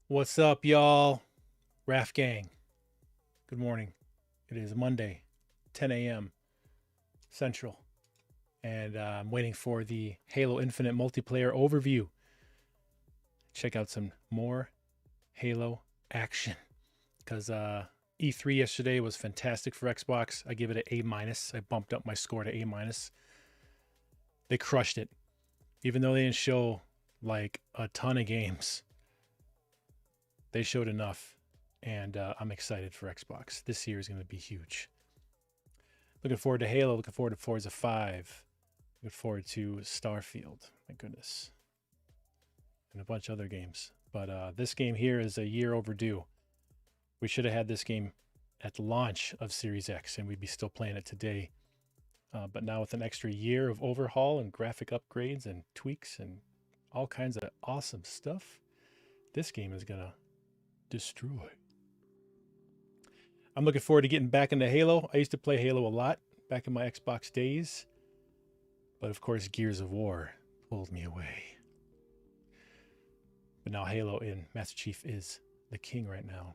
What's up, y'all? Raf Gang. Good morning. It is Monday, 10 a.m. Central, and I'm waiting for the Halo Infinite multiplayer overview. Check out some more Halo action, because E3 yesterday was fantastic for Xbox. I give it an A-. I bumped up my score to A-. They crushed it. Even though they didn't show like a ton of games, they showed enough, and I'm excited for Xbox. This year is going to be huge. Looking forward to Halo. Looking forward to Forza 5. Looking forward to Starfield. My goodness. And a bunch of other games. But this game here is a year overdue. We should have had this game at the launch of Series X, and we'd be still playing it today. But now with an extra year of overhaul and graphic upgrades and tweaks and all kinds of awesome stuff, this game is going to destroy. I'm looking forward to getting back into Halo. I used to play Halo a lot back in my Xbox days, but of course Gears of War pulled me away. But now Halo in Master Chief is the king right now,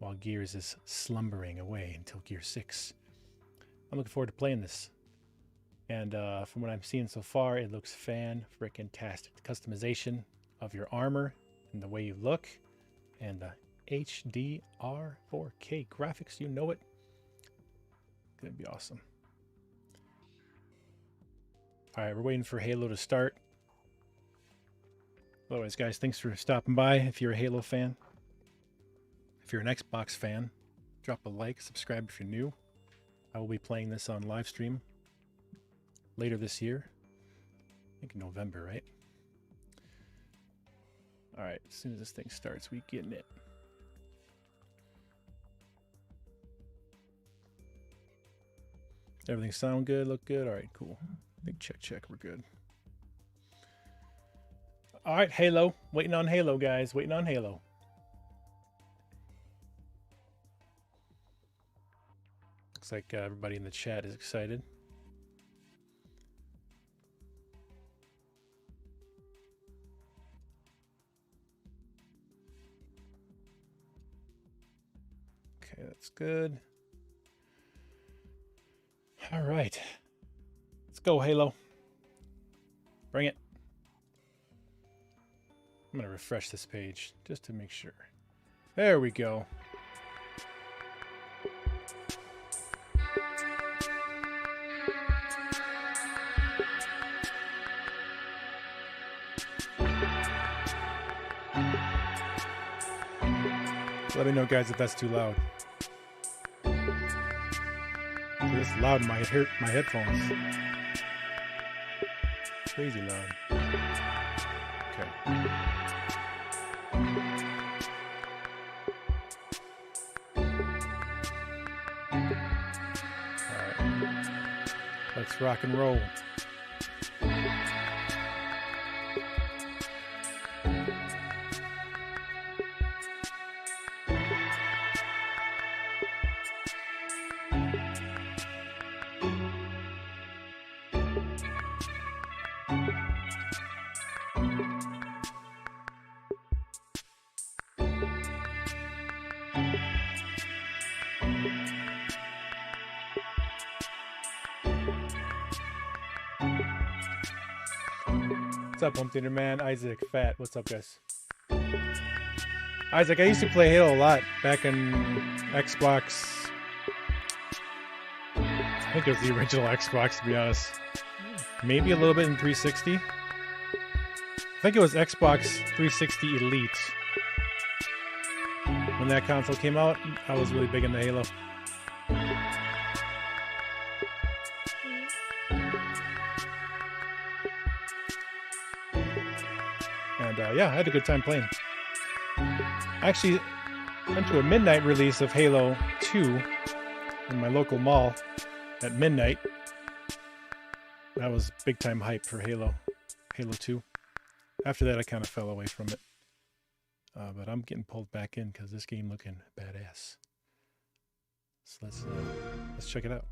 while Gears is slumbering away until Gear 6. I'm looking forward to playing this, and from what I'm seeing so far, it looks fan-frickin-tastic. The customization of your armor and the way you look, and the HDR 4K graphics, you know it. Gonna be awesome. All right, we're waiting for Halo to start. Otherwise, guys, thanks for stopping by. If you're a Halo fan, if you're an Xbox fan, drop a like, subscribe if you're new. I will be playing this on live stream later this year. I think in November, right? All right, as soon as this thing starts, we get in it. Everything sound good, look good? All right, cool. Big check, we're good. All right, Halo. Waiting on Halo, guys. Waiting on Halo. Looks like everybody in the chat is excited. Okay, that's good. All right. Let's go, Halo. Bring it. I'm going to refresh this page just to make sure. There we go. Let me know, guys, if that's too loud. It's loud in my headphones. Crazy loud. Okay. Alright. Let's rock and roll. What's up, Home Theater Man? Isaac, Fat. What's up, guys? Isaac, I used to play Halo a lot back in Xbox. I think it was the original Xbox, to be honest. Maybe a little bit in 360. I think it was Xbox 360 Elite. When that console came out, I was really big into Halo. And yeah, I had a good time playing. I actually went to a midnight release of Halo 2 in my local mall at midnight. That was big time hype for Halo 2. After that, I kind of fell away from it. But I'm getting pulled back in because this game looking badass. So let's check it out.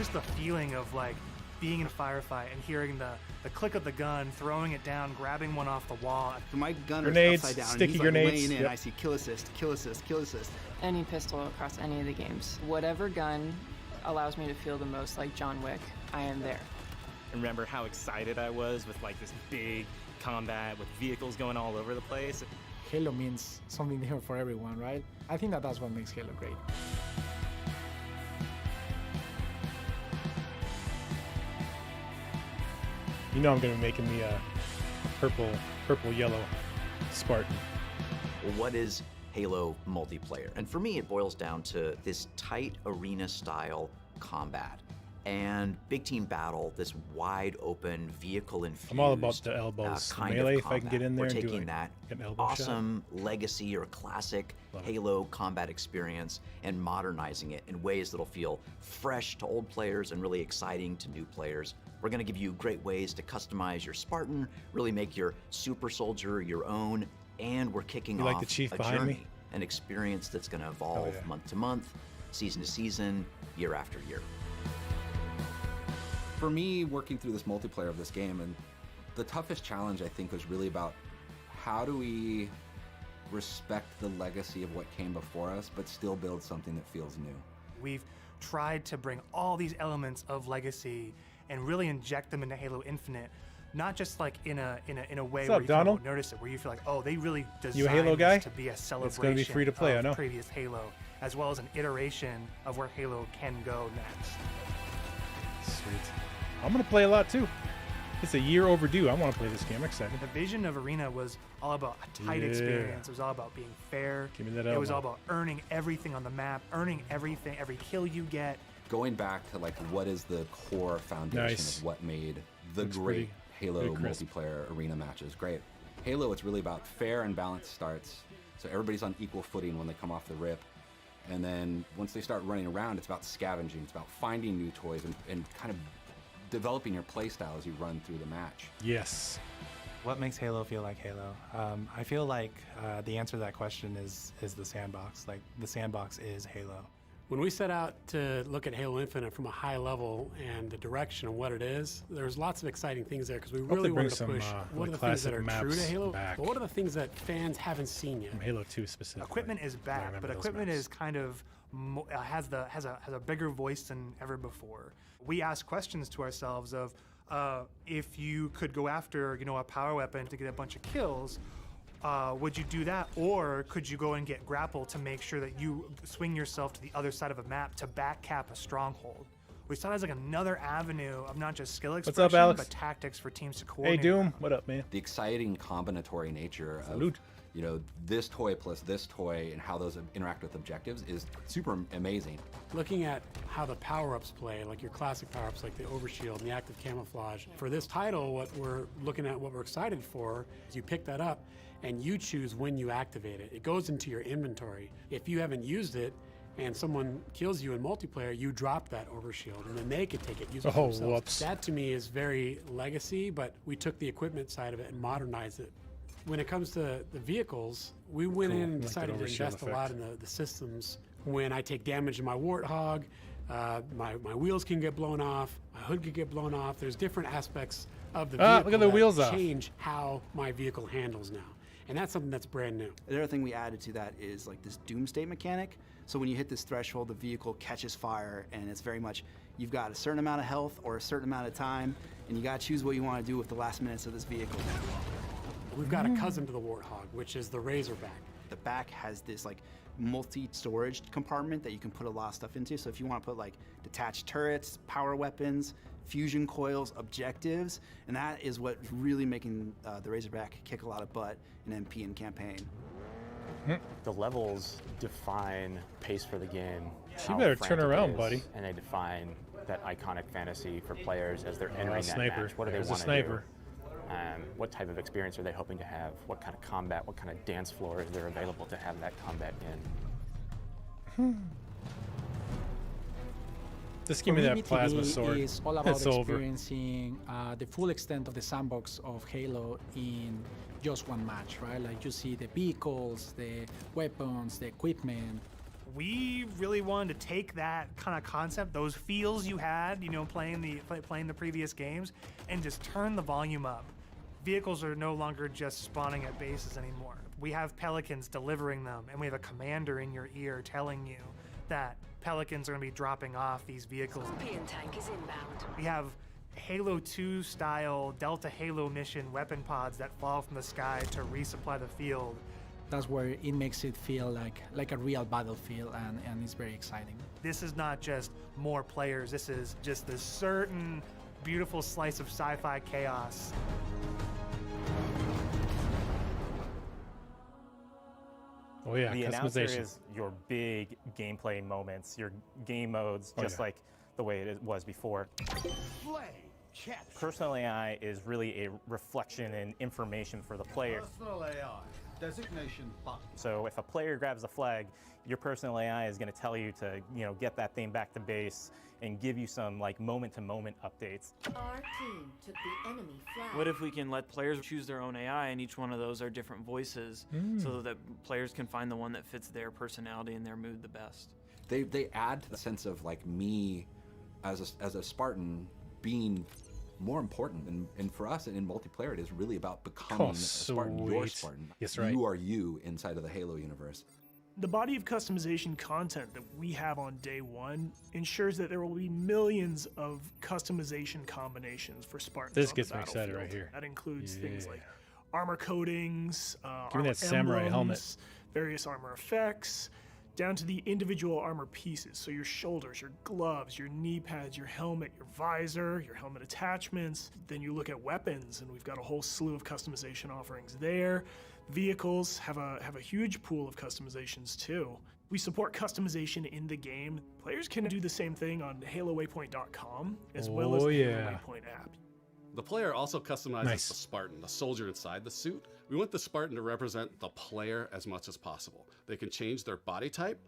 Just the feeling of like being in a firefight and hearing the click of the gun, throwing it down, grabbing one off the wall. My gunner's Grenades, upside down, sticky and he's grenades, like laying in. yep. I see kill assist, kill assist, kill assist. Any pistol across any of the games. Whatever gun allows me to feel the most like John Wick, I am there. I remember how excited I was with like this big combat with vehicles going all over the place. Halo means something different for everyone, right? I think that's what makes Halo great. You know I'm gonna be making the purple yellow Spartan. Well, what is Halo multiplayer? And for me, it boils down to this tight arena style combat and big team battle, this wide open vehicle infused I'm all about the elbows. kind Melee, of if I can get in there We're and do taking it. that Get an elbow awesome legacy or classic Halo combat experience and modernizing it in ways that'll feel fresh to old players and really exciting to new players. We're going to give you great ways to customize your Spartan, really make your super soldier your own, and we're kicking You off like the chief a behind journey, me? an experience that's going to evolve yeah. month to month, season to season, year after year. For me, working through this multiplayer of this game, and the toughest challenge I think was really about how do we respect the legacy of what came before us, but still build something that feels new. We've tried to bring all these elements of legacy and really inject them into Halo Infinite, not just like in a way What's where up, you Donald? won't notice it, where you feel like, oh, they really designed You a Halo guy? this to be a celebration It's gonna be free to play, I of know. previous Halo, as well as an iteration of where Halo can go next. Sweet. I'm gonna play a lot too. It's a year overdue. I want to play this game. I'm excited. The vision of Arena was all about a tight Yeah. experience. It was all about being fair. Give me that It was elbow. all about earning everything on the map, earning everything, every kill you get. Going back to like what is the core foundation Nice. of what made the Looks great Halo pretty crisp. multiplayer arena matches great. Halo, it's really about fair and balanced starts, so everybody's on equal footing when they come off the rip. And then once they start running around, it's about scavenging, it's about finding new toys and kind of developing your playstyle as you run through the match. Yes. What makes Halo feel like Halo? I feel like the answer to that question is the sandbox. Like, the sandbox is Halo. When we set out to look at Halo Infinite from a high level and the direction of what it is, there's lots of exciting things there because we they really bring wanted to some, push what are like the things that classic are true to maps Halo, back. but what are the things that fans haven't seen yet. From Halo 2 specifically. Equipment is I back, remember but those equipment maps. is kind of has a bigger voice than ever before. We ask questions to ourselves of if you could go after a power weapon to get a bunch of kills, would you do that, or could you go and get grapple to make sure that you swing yourself to the other side of a map to back cap a stronghold? We saw it as like another avenue of not just skill expression, up, Alex? but tactics for teams to Hey coordinate. Doom, around. what up, man? The exciting combinatory nature Salute. of this toy plus this toy and how those interact with objectives is super amazing. Looking at how the power-ups play, like your classic power-ups like the overshield and the active camouflage. For this title, what we're looking at, what we're excited for, is you pick that up and you choose when you activate it. It goes into your inventory. If you haven't used it and someone kills you in multiplayer, you drop that overshield and then they could take it, use it for Oh, themselves. whoops. That to me is very legacy, but we took the equipment side of it and modernized it. When it comes to the vehicles, we went Cool. in and I like that decided to overshield invest a lot effect. in the systems. When I take damage in my Warthog, my wheels can get blown off, my hood can get blown off. There's different aspects of the vehicle look at the that wheels off. change how my vehicle handles now. And that's something that's brand new. The other thing we added to that is like this doomsday mechanic. So when you hit this threshold, the vehicle catches fire, and it's very much you've got a certain amount of health or a certain amount of time, and you got to choose what you want to do with the last minutes of this vehicle. We've got a cousin to the Warthog, which is the Razorback. The back has this like multi-storage compartment that you can put a lot of stuff into. So if you want to put like detached turrets, power weapons, fusion coils, objectives, and that is what's really making the Razorback kick a lot of butt in MP and campaign. The levels define pace for the game. You how better turn frantic it around, is, buddy. And they define that iconic fantasy for players as they're entering that sniper. match. What do they There's a want to sniper. do? What type of experience are they hoping to have? What kind of combat, what kind of dance floor is there available to have that combat in? Just give me that Community plasma TV sword. is all about It's over. experiencing the full extent of the sandbox of Halo in just one match, right? Like you see the vehicles, the weapons, the equipment. We really wanted to take that kind of concept, those feels you had, playing the previous games, and just turn the volume up. Vehicles are no longer just spawning at bases anymore. We have pelicans delivering them, and we have a commander in your ear telling you that pelicans are going to be dropping off these vehicles. Scorpion tank is inbound. We have Halo 2 style Delta Halo mission weapon pods that fall from the sky to resupply the field. That's where it makes it feel like a real battlefield, and it's very exciting. This is not just more players, this is just this certain beautiful slice of sci-fi chaos. Oh yeah, the announcer customization. is your big gameplay moments, your game modes, just like the way it was before. Personal AI is really a reflection and information for the player. Personal AI. Designation button. So if a player grabs a flag, your personal AI is going to tell you to, get that thing back to base and give you some moment-to-moment updates. Our team took the enemy flag. What if we can let players choose their own AI, and each one of those are different voices, so that players can find the one that fits their personality and their mood the best? They add to the sense of me as a Spartan being more important, and for us in multiplayer, it is really about becoming a Spartan. You're Spartan. Yes, right. You are you inside of the Halo universe. The body of customization content that we have on day one ensures that there will be millions of customization combinations for Spartans. This on gets the me excited right battlefield. here. That includes things like armor coatings, Give me armor that samurai emblems, helmet. various armor effects, down to the individual armor pieces. So your shoulders, your gloves, your knee pads, your helmet, your visor, your helmet attachments. Then you look at weapons, and we've got a whole slew of customization offerings there. Vehicles have a huge pool of customizations too. We support customization in the game. Players can do the same thing on HaloWaypoint.com as well as the Halo Waypoint app. The player also customizes the Spartan, the soldier inside the suit. We want the Spartan to represent the player as much as possible. They can change their body type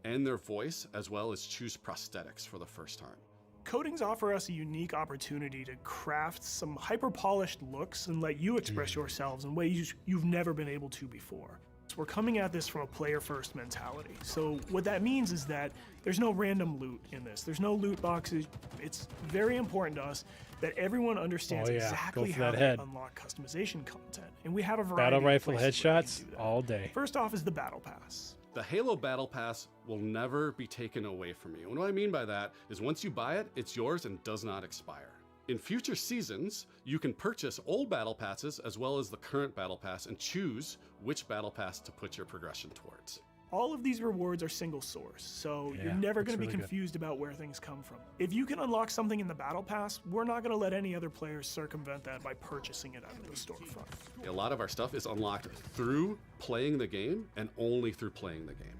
and their voice, as well as choose prosthetics for the first time. Coatings offer us a unique opportunity to craft some hyper-polished looks and let you express yourselves in ways you've never been able to before. So we're coming at this from a player-first mentality. So what that means is that there's no random loot in this. There's no loot boxes. It's very important to us that everyone understands exactly how to unlock customization content. And we have a variety Battle of rifle places where you can headshots do that. all day. First off is the Battle Pass. The Halo Battle Pass will never be taken away from you. And what I mean by that is once you buy it, it's yours and does not expire. In future seasons, you can purchase old Battle Passes as well as the current Battle Pass and choose which Battle Pass to put your progression towards. All of these rewards are single source, so you're never going to be confused about where things come from. If you can unlock something in the Battle Pass, we're not going to let any other players circumvent that by purchasing it out of the storefront. A lot of our stuff is unlocked through playing the game and only through playing the game.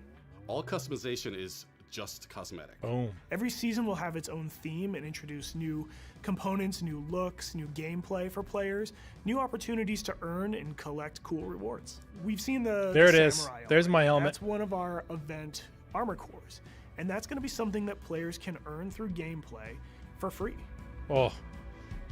All customization is just cosmetic. Every season will have its own theme and introduce new components, new looks, new gameplay for players, new opportunities to earn and collect cool rewards. We've seen the There it is. samurai There's armor. my helmet. That's one of our event armor cores, and that's going to be something that players can earn through gameplay for free. Oh,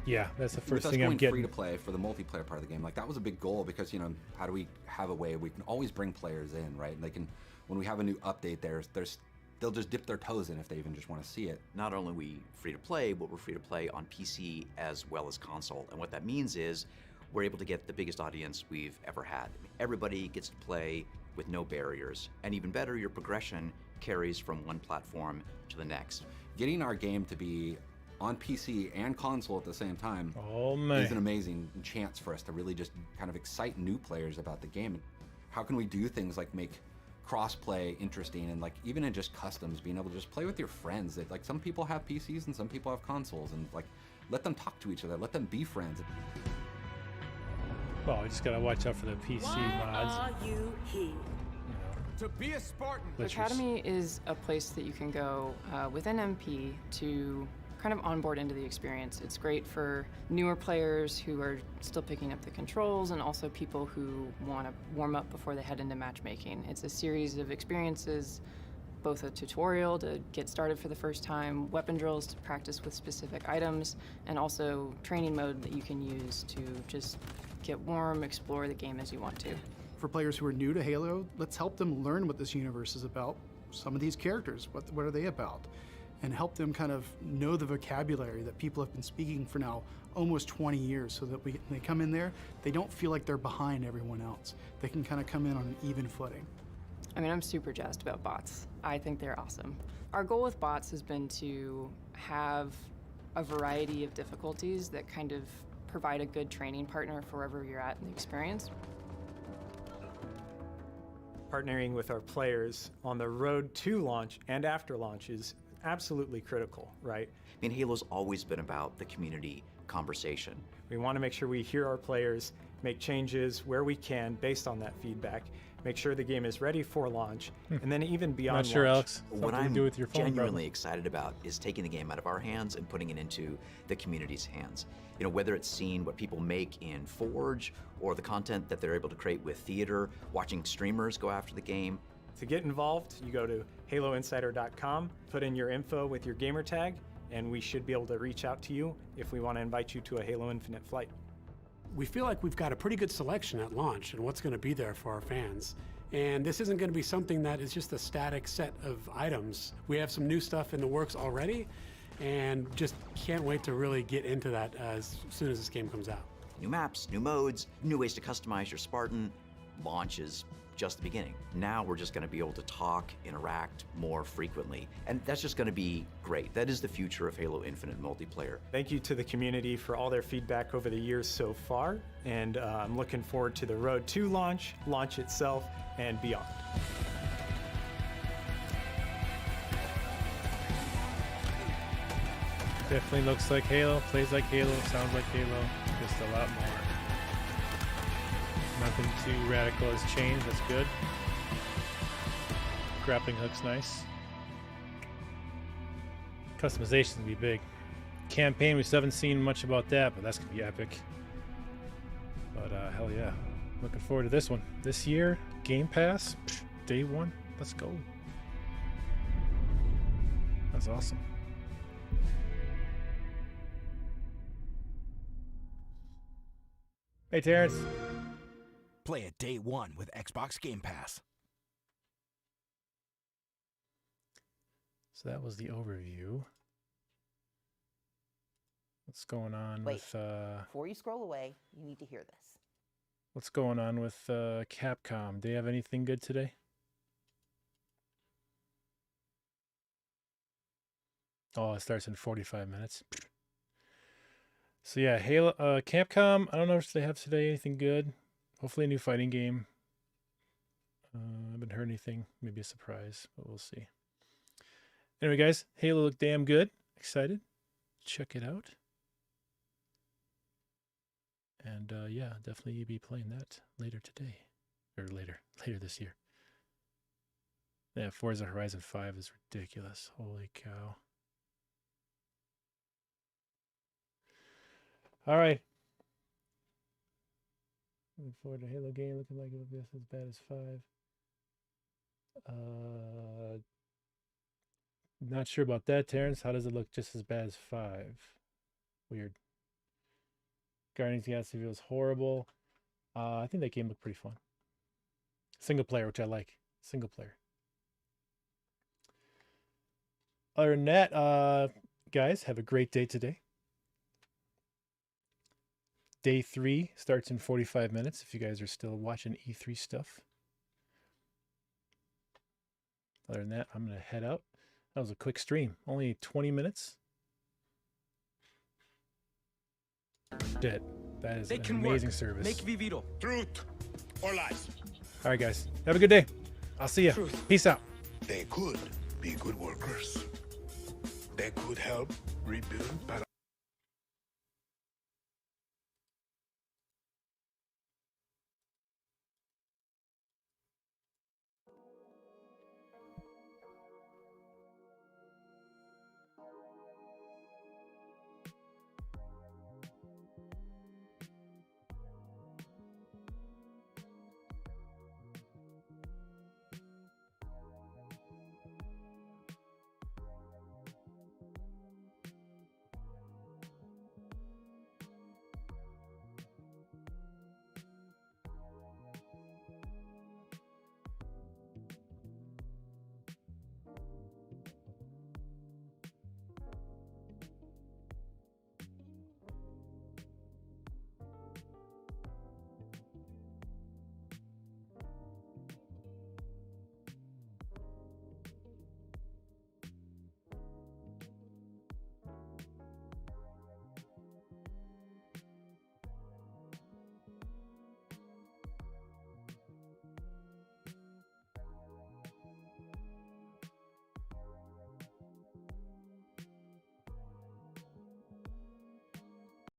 yeah, that's the first thing I'm With us going getting. free to play for the multiplayer part of the game, that was a big goal because how do we have a way we can always bring players in, right? And they can, when we have a new update, they'll just dip their toes in if they even just want to see it. Not only are we free to play, but we're free to play on PC as well as console. And what that means is we're able to get the biggest audience we've ever had. Everybody gets to play with no barriers. And even better, your progression carries from one platform to the next. Getting our game to be on PC and console at the same time is an amazing chance for us to really just kind of excite new players about the game. How can we do things like make cross-play interesting, and even in just customs, being able to just play with your friends. That some people have PCs and some people have consoles, and let them talk to each other, let them be friends. Well, we just gotta watch out for the PC mods. Are you here? To be a Spartan. The Academy is a place that you can go within MP to kind of onboard into the experience. It's great for newer players who are still picking up the controls, and also people who want to warm up before they head into matchmaking. It's a series of experiences, both a tutorial to get started for the first time, weapon drills to practice with specific items, and also training mode that you can use to just get warm, explore the game as you want to. For players who are new to Halo, let's help them learn what this universe is about some of these characters, what are they about? And help them kind of know the vocabulary that people have been speaking for now almost 20 years, so that when they come in there, they don't feel like they're behind everyone else. They can kind of come in on an even footing. I mean, I'm super jazzed about bots. I think they're awesome. Our goal with bots has been to have a variety of difficulties that kind of provide a good training partner for wherever you're at in the experience. Partnering with our players on the road to launch and after launch is absolutely critical, right? I mean, Halo's always been about the community conversation. We want to make sure we hear our players, make changes where we can based on that feedback, make sure the game is ready for launch, and then even beyond Not sure, launch. Alex. What I'm do with your phone, genuinely excited about is taking the game out of our hands and putting it into the community's hands. You know, whether it's seeing what people make in Forge or the content that they're able to create with theater, watching streamers go after the game. To get involved, you go to haloinsider.com, put in your info with your gamer tag, and we should be able to reach out to you if we want to invite you to a Halo Infinite flight. We feel like we've got a pretty good selection at launch and what's going to be there for our fans. And this isn't going to be something that is just a static set of items. We have some new stuff in the works already, and just can't wait to really get into that as soon as this game comes out. New maps, new modes, new ways to customize your Spartan. Launch is just the beginning. Now we're just going to be able to talk, interact more frequently, and that's just going to be great. That is the future of Halo Infinite multiplayer. Thank you to the community for all their feedback over the years so far, and I'm looking forward to the road to launch, launch itself, and beyond. Definitely looks like Halo, plays like Halo, sounds like Halo, just a lot more. Nothing too radical has changed, that's good. Grappling hook's nice. Customization's gonna be big. Campaign, we still haven't seen much about that, but that's gonna be epic. But hell yeah, looking forward to this one. This year, Game Pass, day one, let's go. That's awesome. Hey Terrence. Play it day one with Xbox Game Pass. So that was the overview. What's going on Wait, with before you scroll away, you need to hear this. what's going on with Capcom? Do they have anything good today? Oh, it starts in 45 minutes. So yeah, Halo Capcom, I don't know if they have today anything good. Hopefully a new fighting game. I haven't heard anything. Maybe a surprise, but we'll see. Anyway, guys, Halo looked damn good. Excited. Check it out. And yeah, definitely be playing that later today. Or later this year. Yeah, Forza Horizon 5 is ridiculous. Holy cow. All right. Looking forward to Halo game. Looking like it'll be as bad as 5. Not sure about that, Terrence. How does it look just as bad as 5? Weird. Guardians of the Galaxy feels horrible. I think that game looked pretty fun. Single player, which I like. Single player. Other than that, guys, have a great day today. Day 3 starts in 45 minutes if you guys are still watching E3 stuff. Other than that, I'm going to head out. That was a quick stream. Only 20 minutes. Dead. That is an amazing service. Make Vivito. Truth or lies. All right, guys. Have a good day. I'll see you. Peace out. They could be good workers. They could help rebuild